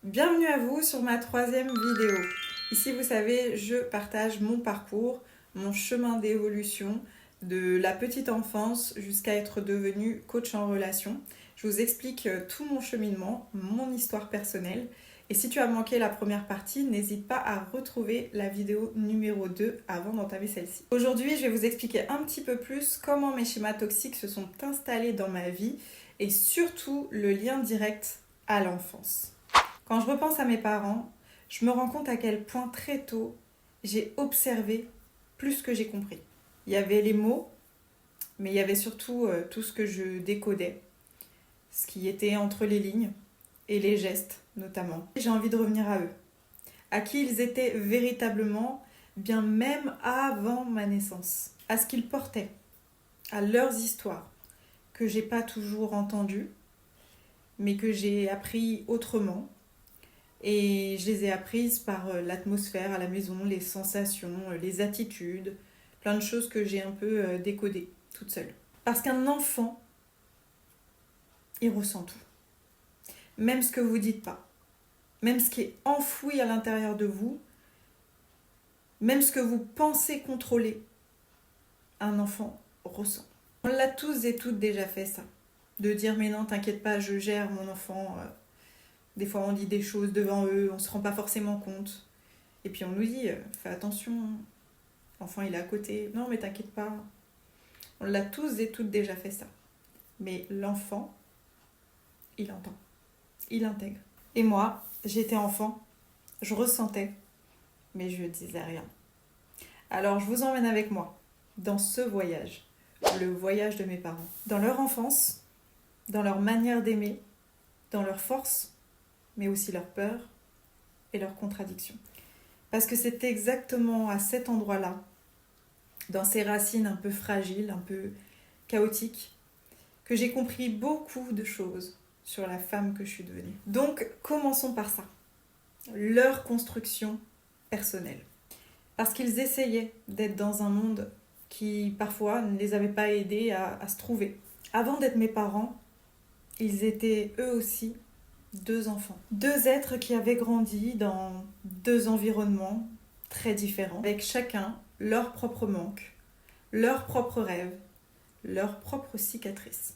Bienvenue à vous sur ma troisième vidéo. Ici, vous savez, je partage mon parcours, mon chemin d'évolution de la petite enfance jusqu'à être devenue coach en relation. Je vous explique tout mon cheminement, mon histoire personnelle. Et si tu as manqué la première partie, n'hésite pas à retrouver la vidéo numéro 2 avant d'entamer celle-ci. Aujourd'hui, je vais vous expliquer un petit peu plus comment mes schémas toxiques se sont installés dans ma vie et surtout le lien direct à l'enfance. Quand je repense à mes parents, je me rends compte à quel point très tôt j'ai observé plus que j'ai compris. Il y avait les mots, mais il y avait surtout tout ce que je décodais, ce qui était entre les lignes et les gestes notamment. J'ai envie de revenir à eux, à qui ils étaient véritablement, bien même avant ma naissance, à ce qu'ils portaient, à leurs histoires que j'ai pas toujours entendues, mais que j'ai appris autrement. Et je les ai apprises par l'atmosphère à la maison, les sensations, les attitudes, plein de choses que j'ai un peu décodées toute seule. Parce qu'un enfant, il ressent tout. Même ce que vous dites pas. Même ce qui est enfoui à l'intérieur de vous. Même ce que vous pensez contrôler. Un enfant ressent. On l'a tous et toutes déjà fait ça. De dire mais non, t'inquiète pas, je gère mon enfant. Des fois on dit des choses devant eux, on se rend pas forcément compte. Et puis on nous dit, fais attention, l'enfant il est à côté. Non mais t'inquiète pas. On l'a tous et toutes déjà fait ça. Mais l'enfant, il entend. Il intègre. Et moi, j'étais enfant, je ressentais, mais je disais rien. Alors je vous emmène avec moi dans ce voyage. Le voyage de mes parents. Dans leur enfance, dans leur manière d'aimer, dans leurs forces, mais aussi leurs peurs et leurs contradictions. Parce que c'est exactement à cet endroit-là, dans ces racines un peu fragiles, un peu chaotiques, que j'ai compris beaucoup de choses sur la femme que je suis devenue. Donc, commençons par ça. Leur construction personnelle. Parce qu'ils essayaient d'être dans un monde qui, parfois, ne les avait pas aidés à se trouver. Avant d'être mes parents, ils étaient eux aussi deux enfants. Deux êtres qui avaient grandi dans deux environnements très différents, avec chacun leur propre manque, leurs propres rêves, leurs propres cicatrices.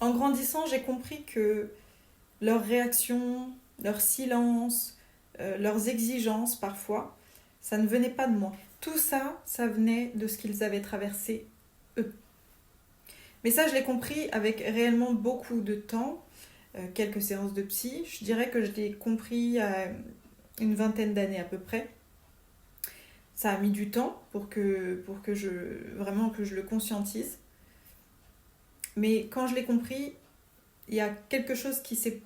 En grandissant, j'ai compris que leurs réactions, leur silence, leurs exigences parfois, ça ne venait pas de moi. Tout ça, ça venait de ce qu'ils avaient traversé eux. Mais ça, je l'ai compris avec réellement beaucoup de temps, quelques séances de psy. Je dirais que je l'ai compris à une vingtaine d'années à peu près. Ça a mis du temps pour que je le conscientise. Mais quand je l'ai compris, il y a quelque chose qui s'est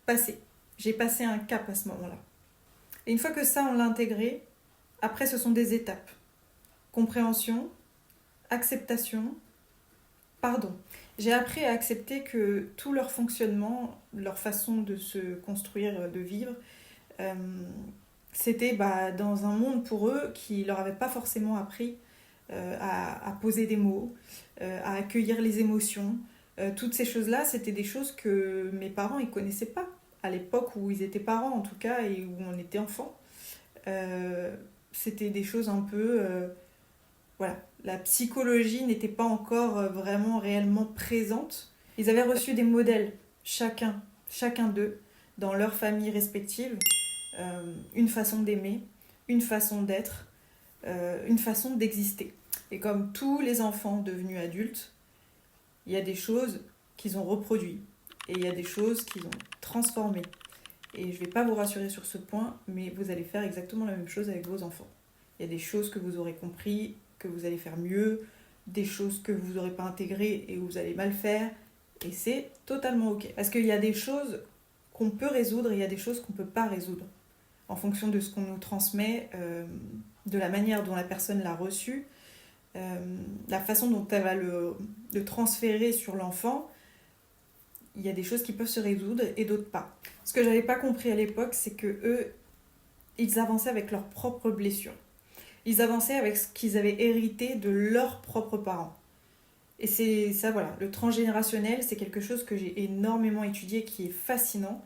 passé. J'ai passé un cap à ce moment-là. Et une fois que ça, on l'a intégré, après, ce sont des étapes. Compréhension, acceptation, pardon. J'ai appris à accepter que tout leur fonctionnement, leur façon de se construire, de vivre, c'était dans un monde pour eux qui leur avait pas forcément appris à poser des mots, à accueillir les émotions. Toutes ces choses-là, c'était des choses que mes parents ils connaissaient pas à l'époque où ils étaient parents en tout cas et où on était enfants. C'était des choses un peu voilà, la psychologie n'était pas encore vraiment réellement présente. Ils avaient reçu des modèles, chacun d'eux, dans leur famille respective, une façon d'aimer, une façon d'être, une façon d'exister. Et comme tous les enfants devenus adultes, il y a des choses qu'ils ont reproduites et il y a des choses qu'ils ont transformées. Et je ne vais pas vous rassurer sur ce point, mais vous allez faire exactement la même chose avec vos enfants. Il y a des choses que vous aurez compris, que vous allez faire mieux, des choses que vous n'aurez pas intégrées et vous allez mal faire, et c'est totalement ok. Parce qu'il y a des choses qu'on peut résoudre et il y a des choses qu'on ne peut pas résoudre, en fonction de ce qu'on nous transmet, de la manière dont la personne l'a reçu, la façon dont elle va le transférer sur l'enfant. Il y a des choses qui peuvent se résoudre et d'autres pas. Ce que j'avais pas compris à l'époque, c'est que eux, ils avançaient avec leurs propres blessures. Ils avançaient avec ce qu'ils avaient hérité de leurs propres parents. Et c'est ça, voilà, le transgénérationnel, c'est quelque chose que j'ai énormément étudié, qui est fascinant.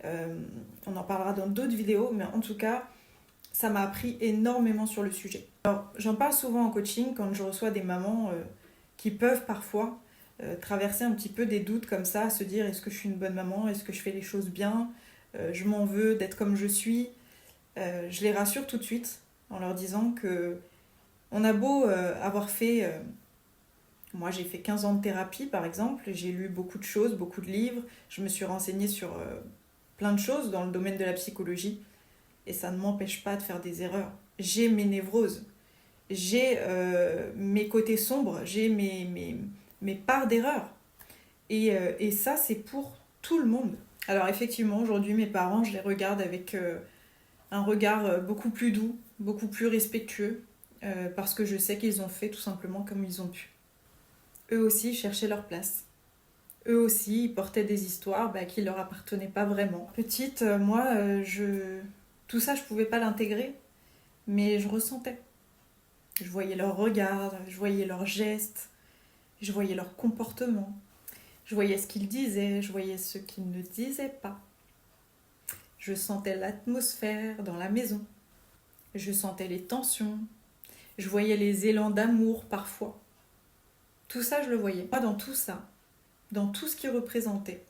On en parlera dans d'autres vidéos, mais en tout cas, ça m'a appris énormément sur le sujet. Alors, j'en parle souvent en coaching quand je reçois des mamans qui peuvent parfois traverser un petit peu des doutes comme ça, se dire est-ce que je suis une bonne maman, est-ce que je fais les choses bien, je m'en veux d'être comme je suis. Je les rassure tout de suite en leur disant que on a beau avoir fait... moi, j'ai fait 15 ans de thérapie, par exemple. J'ai lu beaucoup de choses, beaucoup de livres. Je me suis renseignée sur plein de choses dans le domaine de la psychologie. Et ça ne m'empêche pas de faire des erreurs. J'ai mes névroses. J'ai mes côtés sombres. J'ai mes parts d'erreurs. Et ça, c'est pour tout le monde. Alors effectivement, aujourd'hui, mes parents, je les regarde avec un regard beaucoup plus doux, beaucoup plus respectueux, parce que je sais qu'ils ont fait tout simplement comme ils ont pu. Eux aussi cherchaient leur place. Eux aussi ils portaient des histoires qui ne leur appartenaient pas vraiment. Petite, moi, tout ça, je ne pouvais pas l'intégrer, mais je ressentais. Je voyais leurs regards, je voyais leurs gestes, je voyais leur comportement. Je voyais ce qu'ils disaient, je voyais ce qu'ils ne disaient pas. Je sentais l'atmosphère dans la maison. Je sentais les tensions. Je voyais les élans d'amour parfois. Tout ça, je le voyais. Moi, dans tout ça, dans tout ce qu'ils représentaient,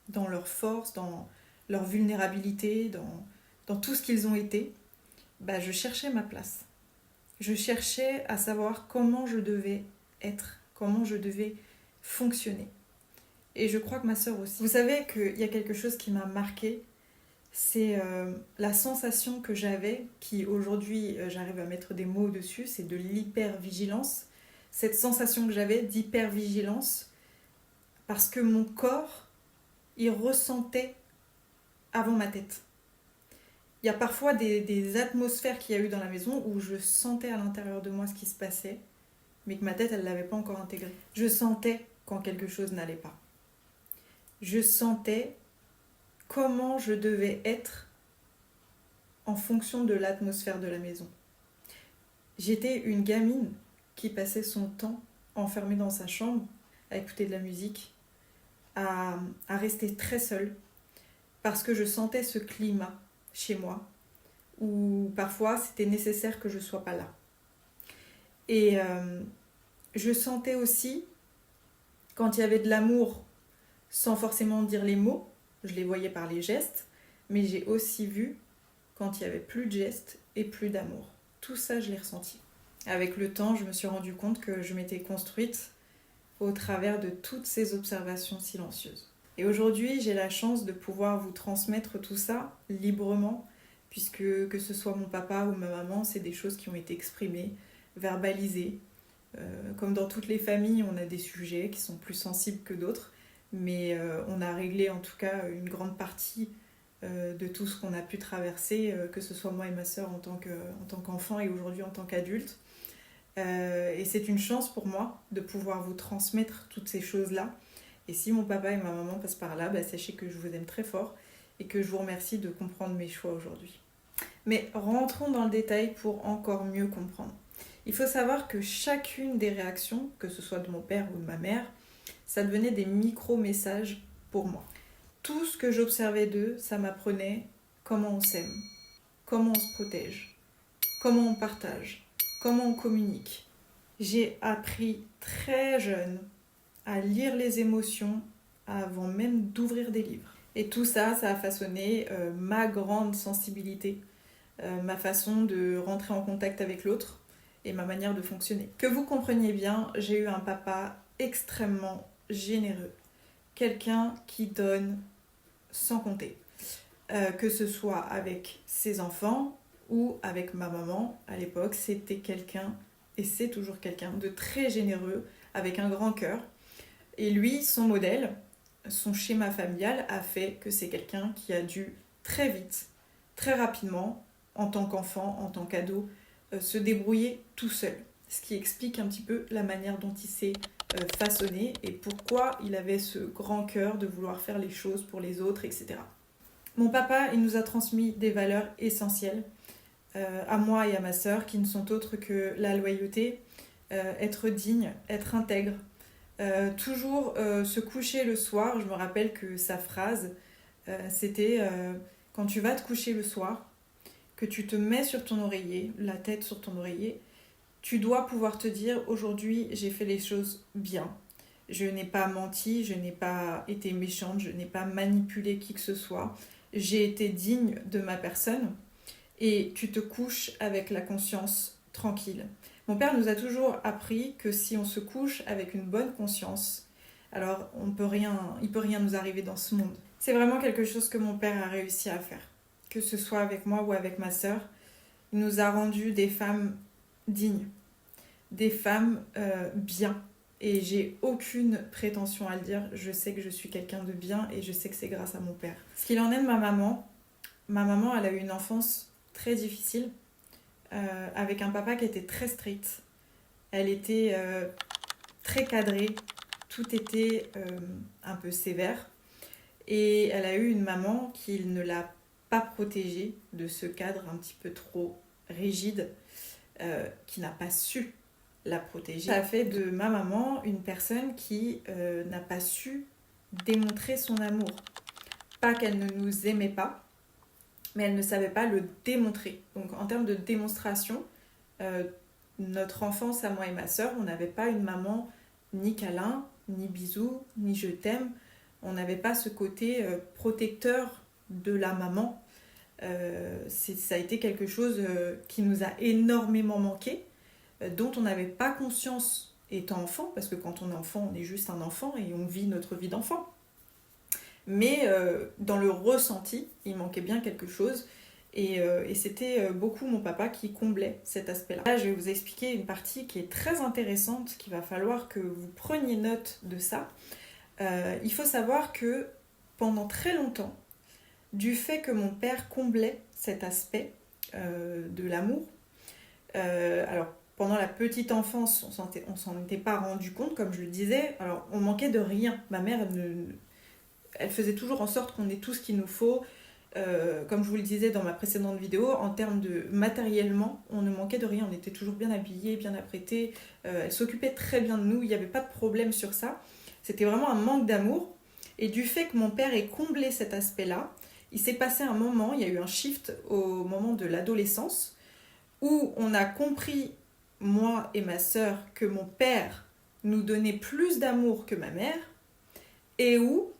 dans leur force, dans leur vulnérabilité, dans tout ce qu'ils ont été, je cherchais ma place. Je cherchais à savoir comment je devais être, comment je devais fonctionner. Et je crois que ma sœur aussi. Vous savez qu'il y a quelque chose qui m'a marquée, c'est la sensation que j'avais, qui aujourd'hui j'arrive à mettre des mots dessus, c'est de l'hypervigilance. Cette sensation que j'avais d'hypervigilance, parce que mon corps, il ressentait avant ma tête. Il y a parfois des atmosphères qu'il y a eu dans la maison où je sentais à l'intérieur de moi ce qui se passait, mais que ma tête, elle ne l'avait pas encore intégré. Je sentais quand quelque chose n'allait pas. Je sentais comment je devais être en fonction de l'atmosphère de la maison. J'étais une gamine qui passait son temps enfermée dans sa chambre à écouter de la musique, à rester très seule, parce que je sentais ce climat chez moi, où parfois c'était nécessaire que je ne sois pas là. Et je sentais aussi, quand il y avait de l'amour, sans forcément dire les mots, je les voyais par les gestes, mais j'ai aussi vu quand il n'y avait plus de gestes et plus d'amour. Tout ça, je l'ai ressenti. Avec le temps, je me suis rendu compte que je m'étais construite au travers de toutes ces observations silencieuses. Et aujourd'hui, j'ai la chance de pouvoir vous transmettre tout ça librement, puisque que ce soit mon papa ou ma maman, c'est des choses qui ont été exprimées, verbalisées. Comme dans toutes les familles, on a des sujets qui sont plus sensibles que d'autres, mais on a réglé en tout cas une grande partie de tout ce qu'on a pu traverser, que ce soit moi et ma sœur en tant qu'enfant et aujourd'hui en tant qu'adulte. Et c'est une chance pour moi de pouvoir vous transmettre toutes ces choses-là. Et si mon papa et ma maman passent par là, sachez que je vous aime très fort et que je vous remercie de comprendre mes choix aujourd'hui. Mais rentrons dans le détail pour encore mieux comprendre. Il faut savoir que chacune des réactions, que ce soit de mon père ou de ma mère, ça devenait des micro-messages pour moi. Tout ce que j'observais d'eux, ça m'apprenait comment on s'aime, comment on se protège, comment on partage, comment on communique. J'ai appris très jeune à lire les émotions avant même d'ouvrir des livres. Et tout ça, ça a façonné ma grande sensibilité, ma façon de rentrer en contact avec l'autre et ma manière de fonctionner. Que vous compreniez bien, j'ai eu un papa extrêmement généreux. Quelqu'un qui donne sans compter. Que ce soit avec ses enfants ou avec ma maman à l'époque, c'était quelqu'un, et c'est toujours quelqu'un, de très généreux, avec un grand cœur. Et lui, son modèle, son schéma familial a fait que c'est quelqu'un qui a dû très vite, très rapidement, en tant qu'enfant, en tant qu'ado, se débrouiller tout seul. Ce qui explique un petit peu la manière dont il s'est façonné et pourquoi il avait ce grand cœur de vouloir faire les choses pour les autres, etc. Mon papa, il nous a transmis des valeurs essentielles à moi et à ma sœur qui ne sont autres que la loyauté, être digne, être intègre, toujours se coucher le soir. Je me rappelle que sa phrase, C'était quand tu vas te coucher le soir, que tu te mets sur ton oreiller, la tête sur ton oreiller, tu dois pouvoir te dire aujourd'hui j'ai fait les choses bien. Je n'ai pas menti, je n'ai pas été méchante, je n'ai pas manipulé qui que ce soit. J'ai été digne de ma personne et tu te couches avec la conscience tranquille. Mon père nous a toujours appris que si on se couche avec une bonne conscience, alors il peut rien nous arriver dans ce monde. C'est vraiment quelque chose que mon père a réussi à faire. Que ce soit avec moi ou avec ma sœur, il nous a rendu des femmes dignes, des femmes bien. Et j'ai aucune prétention à le dire, je sais que je suis quelqu'un de bien et je sais que c'est grâce à mon père. Ce qu'il en est de ma maman elle a eu une enfance très difficile, avec un papa qui était très strict. Elle était très cadrée, tout était un peu sévère. Et elle a eu une maman qui ne l'a pas protégée de ce cadre un petit peu trop rigide, qui n'a pas su la protéger. Ça a fait de ma maman une personne qui n'a pas su démontrer son amour. Pas qu'elle ne nous aimait pas, mais elle ne savait pas le démontrer. Donc en termes de démonstration, notre enfance à moi et ma sœur, on n'avait pas une maman ni câlin, ni bisous, ni je t'aime. On n'avait pas ce côté protecteur de la maman. Ça a été quelque chose qui nous a énormément manqué, dont on n'avait pas conscience étant enfant, parce que quand on est enfant, on est juste un enfant et on vit notre vie d'enfant. Mais dans le ressenti, il manquait bien quelque chose. Et c'était beaucoup mon papa qui comblait cet aspect-là. Là, je vais vous expliquer une partie qui est très intéressante, qu'il va falloir que vous preniez note de ça. Il faut savoir que pendant très longtemps, du fait que mon père comblait cet aspect de l'amour, alors pendant la petite enfance, on s'en était pas rendu compte, comme je le disais. Alors on manquait de rien. Ma mère, elle faisait toujours en sorte qu'on ait tout ce qu'il nous faut. Comme je vous le disais dans ma précédente vidéo, en termes de matériellement, on ne manquait de rien. On était toujours bien habillés, bien apprêtés. Elle s'occupait très bien de nous. Il n'y avait pas de problème sur ça. C'était vraiment un manque d'amour. Et du fait que mon père ait comblé cet aspect-là, il s'est passé un moment, il y a eu un shift au moment de l'adolescence, où on a compris, moi et ma sœur, que mon père nous donnait plus d'amour que ma mère, et où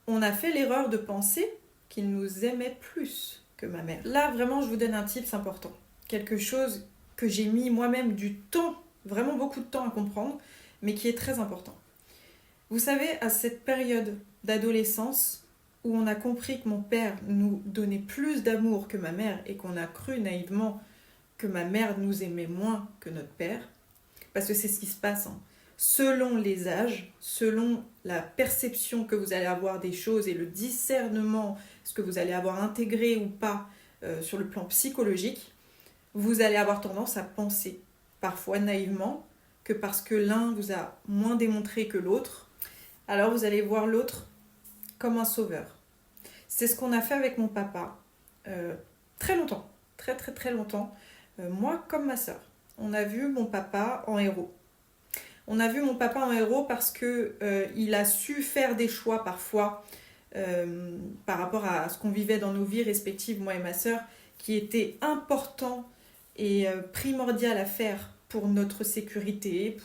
on a fait l'erreur de penser qu'il nous aimait plus que ma mère. Là, vraiment, je vous donne un tips important. Quelque chose que j'ai mis moi-même du temps, vraiment beaucoup de temps à comprendre, mais qui est très important. Vous savez, à cette période d'adolescence, où on a compris que mon père nous donnait plus d'amour que ma mère et qu'on a cru naïvement que ma mère nous aimait moins que notre père, parce que c'est ce qui se passe, hein. Selon les âges, selon la perception que vous allez avoir des choses et le discernement, ce que vous allez avoir intégré ou pas sur le plan psychologique, vous allez avoir tendance à penser, parfois naïvement, que parce que l'un vous a moins démontré que l'autre, alors vous allez voir l'autre comme un sauveur. C'est ce qu'on a fait avec mon papa très longtemps, très très très longtemps, moi comme ma sœur. On a vu mon papa en héros. On a vu mon papa en héros parce que il a su faire des choix parfois par rapport à ce qu'on vivait dans nos vies respectives, moi et ma sœur, qui étaient importants et primordial à faire pour notre sécurité,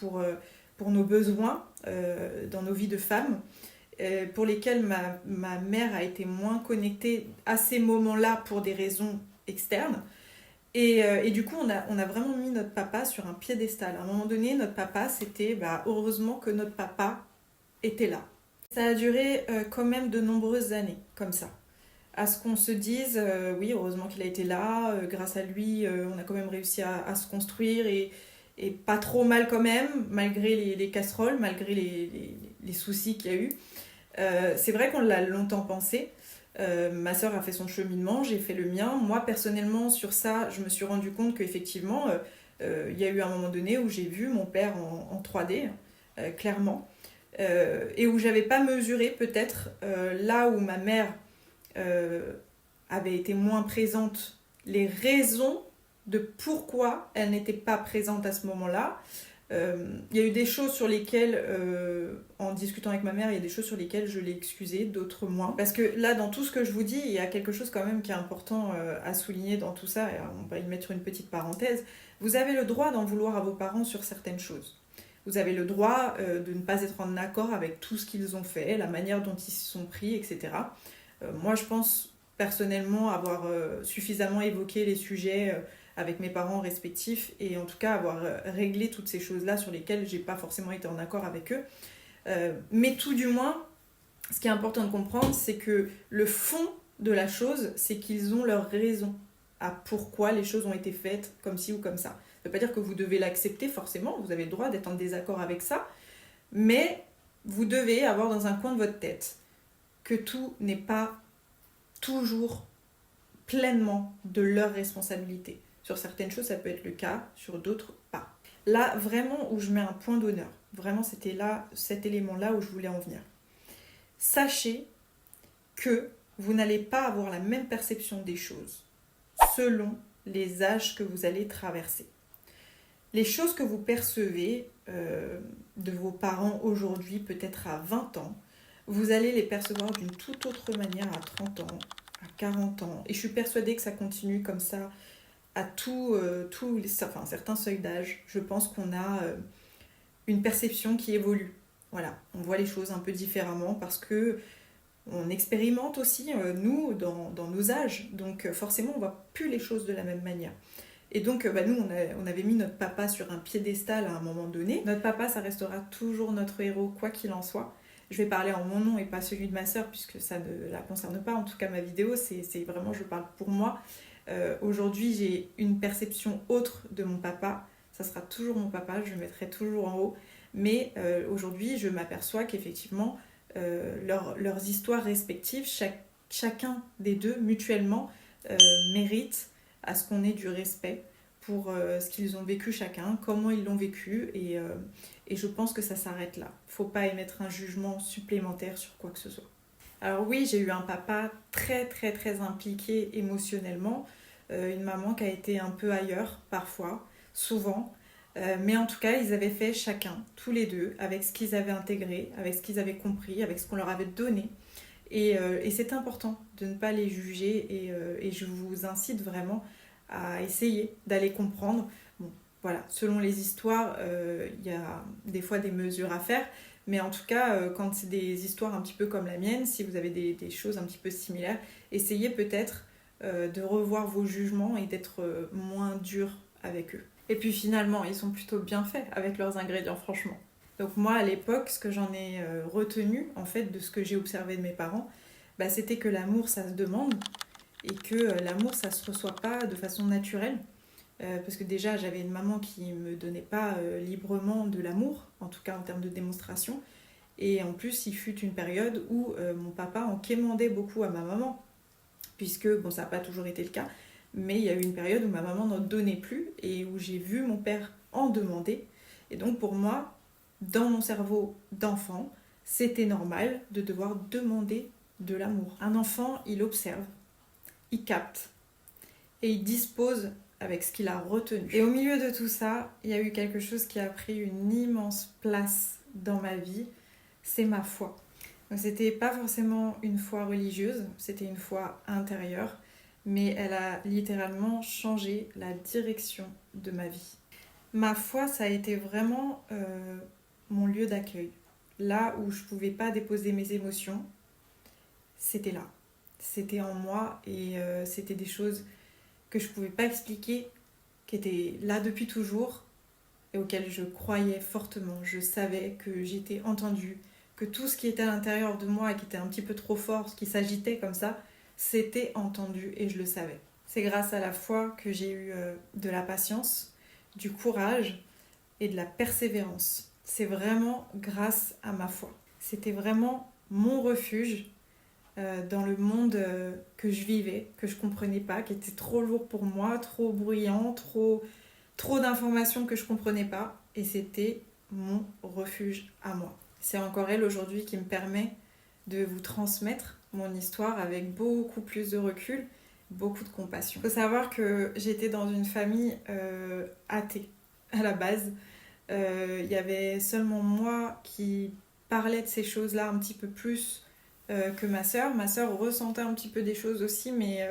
pour nos besoins dans nos vies de femmes, pour lesquels ma mère a été moins connectée à ces moments-là pour des raisons externes. Et du coup, on a vraiment mis notre papa sur un piédestal. À un moment donné, notre papa, c'était heureusement que notre papa était là. Ça a duré quand même de nombreuses années, comme ça. À ce qu'on se dise, oui, heureusement qu'il a été là, grâce à lui, on a quand même réussi à se construire et pas trop mal quand même, malgré les casseroles, malgré les soucis qu'il y a eu. C'est vrai qu'on l'a longtemps pensé. Ma sœur a fait son cheminement, j'ai fait le mien. Moi, personnellement, sur ça, je me suis rendu compte qu'effectivement, il y a eu un moment donné où j'ai vu mon père en 3D, clairement, et où j'avais pas mesuré peut-être là où ma mère avait été moins présente, les raisons de pourquoi elle n'était pas présente à ce moment-là. Il y a eu des choses sur lesquelles, en discutant avec ma mère, il y a des choses sur lesquelles je l'ai excusée, d'autres moins. Parce que là, dans tout ce que je vous dis, il y a quelque chose quand même qui est important à souligner dans tout ça, et on va y mettre une petite parenthèse. Vous avez le droit d'en vouloir à vos parents sur certaines choses. Vous avez le droit de ne pas être en accord avec tout ce qu'ils ont fait, la manière dont ils se sont pris, etc. Moi, je pense personnellement avoir suffisamment évoqué les sujets avec mes parents respectifs et en tout cas avoir réglé toutes ces choses-là sur lesquelles j'ai pas forcément été en accord avec eux. Mais tout du moins, ce qui est important de comprendre, c'est que le fond de la chose, c'est qu'ils ont leur raison à pourquoi les choses ont été faites comme ci ou comme ça. Ça ne veut pas dire que vous devez l'accepter forcément, vous avez le droit d'être en désaccord avec ça, mais vous devez avoir dans un coin de votre tête que tout n'est pas toujours pleinement de leur responsabilité. Sur certaines choses, ça peut être le cas, sur d'autres, pas. Là, vraiment, où je mets un point d'honneur, vraiment, c'était là, cet élément-là où je voulais en venir. Sachez que vous n'allez pas avoir la même perception des choses selon les âges que vous allez traverser. Les choses que vous percevez de vos parents aujourd'hui, peut-être à 20 ans, vous allez les percevoir d'une toute autre manière à 30 ans, à 40 ans. Et je suis persuadée que ça continue comme ça à certains seuils d'âge. Je pense qu'on a une perception qui évolue. Voilà, on voit les choses un peu différemment parce que on expérimente aussi, nous, dans nos âges. Donc forcément, on ne voit plus les choses de la même manière. Et donc, nous, on avait mis notre papa sur un piédestal à un moment donné. Notre papa, ça restera toujours notre héros, quoi qu'il en soit. Je vais parler en mon nom et pas celui de ma sœur, puisque ça ne la concerne pas. En tout cas, ma vidéo, c'est vraiment, je parle pour moi. Aujourd'hui, j'ai une perception autre de mon papa. Ça sera toujours mon papa, je le mettrai toujours en haut. Mais aujourd'hui, je m'aperçois qu'effectivement, leurs histoires respectives, chacun des deux, mutuellement, mérite à ce qu'on ait du respect pour ce qu'ils ont vécu chacun, comment ils l'ont vécu, et je pense que ça s'arrête là. Il ne faut pas émettre un jugement supplémentaire sur quoi que ce soit. Alors oui, j'ai eu un papa très très très impliqué émotionnellement, une maman qui a été un peu ailleurs parfois, souvent, mais en tout cas ils avaient fait chacun, tous les deux, avec ce qu'ils avaient intégré, avec ce qu'ils avaient compris, avec ce qu'on leur avait donné. Et c'est important de ne pas les juger et je vous incite vraiment à essayer d'aller comprendre. Bon, voilà, selon les histoires, y a des fois des mesures à faire, mais en tout cas, quand c'est des histoires un petit peu comme la mienne, si vous avez des choses un petit peu similaires, essayez peut-être de revoir vos jugements et d'être moins dur avec eux. Et puis finalement, ils sont plutôt bien faits avec leurs ingrédients, franchement. Donc moi, à l'époque, ce que j'en ai retenu, en fait, de ce que j'ai observé de mes parents, c'était que l'amour, ça se demande, et que l'amour, ça se reçoit pas de façon naturelle. Parce que déjà, j'avais une maman qui me donnait pas librement de l'amour, en tout cas en termes de démonstration. Et en plus, il fut une période où mon papa en quémandait beaucoup à ma maman, puisque, bon, ça n'a pas toujours été le cas, mais il y a eu une période où ma maman n'en donnait plus, et où j'ai vu mon père en demander. Et donc pour moi, dans mon cerveau d'enfant, c'était normal de devoir demander de l'amour. Un enfant, il observe, il capte, et il dispose avec ce qu'il a retenu. Et au milieu de tout ça, il y a eu quelque chose qui a pris une immense place dans ma vie, c'est ma foi. Donc c'était pas forcément une foi religieuse, c'était une foi intérieure, mais elle a littéralement changé la direction de ma vie. Ma foi, ça a été vraiment mon lieu d'accueil. Là où je pouvais pas déposer mes émotions, c'était là. C'était en moi et c'était des choses que je pouvais pas expliquer, qui étaient là depuis toujours et auxquelles je croyais fortement. Je savais que j'étais entendue, que tout ce qui était à l'intérieur de moi et qui était un petit peu trop fort, ce qui s'agitait comme ça, c'était entendu et je le savais. C'est grâce à la foi que j'ai eu de la patience, du courage et de la persévérance. C'est vraiment grâce à ma foi. C'était vraiment mon refuge dans le monde que je vivais, que je comprenais pas, qui était trop lourd pour moi, trop bruyant, trop d'informations que je comprenais pas. Et c'était mon refuge à moi. C'est encore elle aujourd'hui qui me permet de vous transmettre mon histoire avec beaucoup plus de recul, beaucoup de compassion. Il faut savoir que j'étais dans une famille athée à la base. Il y avait seulement moi qui parlais de ces choses-là un petit peu plus que ma sœur. Ma sœur ressentait un petit peu des choses aussi, mais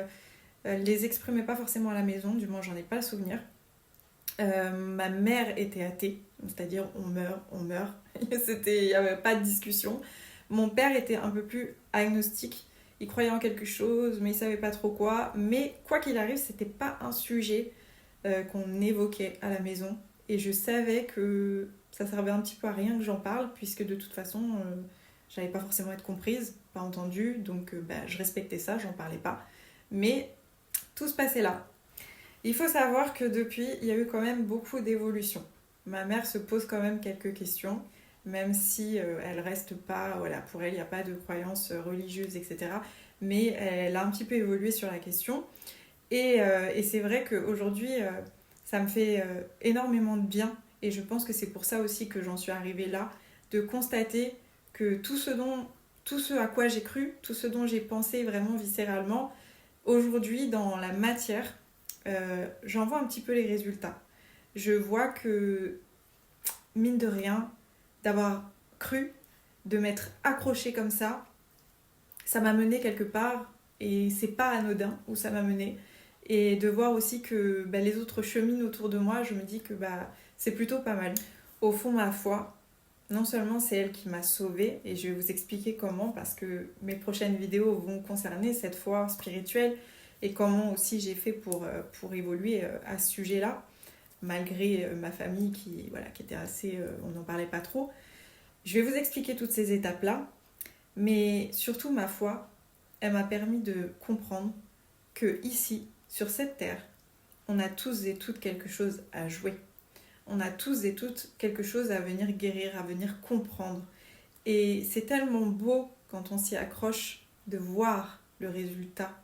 elle les exprimait pas forcément à la maison, du moins j'en ai pas le souvenir. Ma mère était athée, c'est-à-dire on meurt. Il n'y avait pas de discussion. Mon père était un peu plus agnostique. Il croyait en quelque chose, mais il savait pas trop quoi. Mais quoi qu'il arrive, c'était pas un sujet qu'on évoquait à la maison. Et je savais que ça servait un petit peu à rien que j'en parle, puisque de toute façon, j'allais pas forcément être comprise, pas entendue. Donc je respectais ça, j'en parlais pas. Mais tout se passait là. Il faut savoir que depuis, il y a eu quand même beaucoup d'évolutions. Ma mère se pose quand même quelques questions, même si elle reste pas, voilà, pour elle, il n'y a pas de croyances religieuses, etc. Mais elle a un petit peu évolué sur la question. Et c'est vrai qu'aujourd'hui, ça me fait énormément de bien. Et je pense que c'est pour ça aussi que j'en suis arrivée là, de constater que tout ce à quoi j'ai cru, tout ce dont j'ai pensé vraiment viscéralement, aujourd'hui, dans la matière, j'en vois un petit peu les résultats. Je vois que, mine de rien, d'avoir cru, de m'être accrochée comme ça m'a mené quelque part et c'est pas anodin où ça m'a mené. Et de voir aussi que les autres cheminent autour de moi, je me dis que c'est plutôt pas mal. Au fond, ma foi, non seulement c'est elle qui m'a sauvée, et je vais vous expliquer comment, parce que mes prochaines vidéos vont concerner cette foi spirituelle et comment aussi j'ai fait pour évoluer à ce sujet-là, malgré ma famille qui était assez... on n'en parlait pas trop. Je vais vous expliquer toutes ces étapes-là, mais surtout ma foi, elle m'a permis de comprendre que ici, sur cette terre, on a tous et toutes quelque chose à jouer. On a tous et toutes quelque chose à venir guérir, à venir comprendre. Et c'est tellement beau quand on s'y accroche de voir le résultat,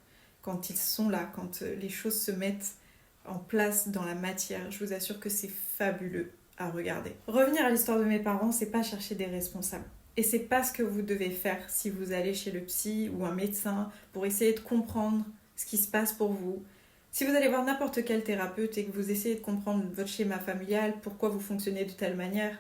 quand ils sont là, quand les choses se mettent en place dans la matière. Je vous assure que c'est fabuleux à regarder. Revenir à l'histoire de mes parents, c'est pas chercher des responsables. Et c'est pas ce que vous devez faire si vous allez chez le psy ou un médecin pour essayer de comprendre ce qui se passe pour vous. Si vous allez voir n'importe quel thérapeute et que vous essayez de comprendre votre schéma familial, pourquoi vous fonctionnez de telle manière,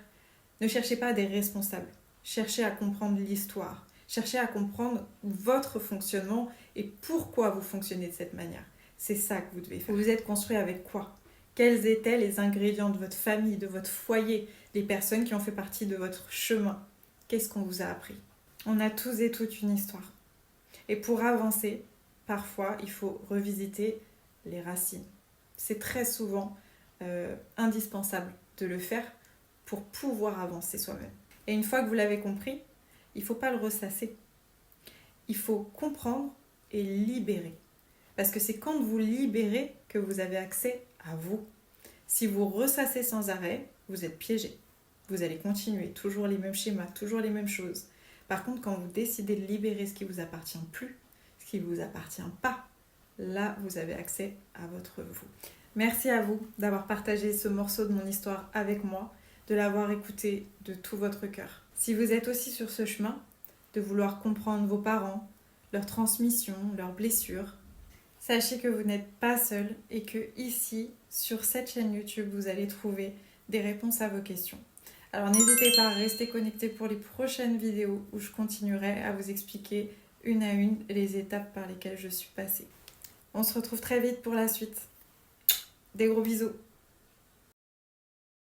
ne cherchez pas des responsables. Cherchez à comprendre l'histoire. Cherchez à comprendre votre fonctionnement et pourquoi vous fonctionnez de cette manière. C'est ça que vous devez faire. Vous vous êtes construit avec quoi ? Quels étaient les ingrédients de votre famille, de votre foyer, les personnes qui ont fait partie de votre chemin ? Qu'est-ce qu'on vous a appris ? On a tous et toutes une histoire. Et pour avancer, parfois, il faut revisiter les racines. C'est très souvent indispensable de le faire pour pouvoir avancer soi-même. Et une fois que vous l'avez compris, il ne faut pas le ressasser. Il faut comprendre et libérer. Parce que c'est quand vous libérez que vous avez accès à vous. Si vous ressassez sans arrêt, vous êtes piégé. Vous allez continuer, toujours les mêmes schémas, toujours les mêmes choses. Par contre, quand vous décidez de libérer ce qui ne vous appartient plus, ce qui ne vous appartient pas, là, vous avez accès à votre vous. Merci à vous d'avoir partagé ce morceau de mon histoire avec moi, de l'avoir écouté de tout votre cœur. Si vous êtes aussi sur ce chemin, de vouloir comprendre vos parents, leur transmission, leurs blessures, sachez que vous n'êtes pas seul et que ici, sur cette chaîne YouTube, vous allez trouver des réponses à vos questions. Alors n'hésitez pas à rester connecté pour les prochaines vidéos où je continuerai à vous expliquer une à une les étapes par lesquelles je suis passée. On se retrouve très vite pour la suite. Des gros bisous.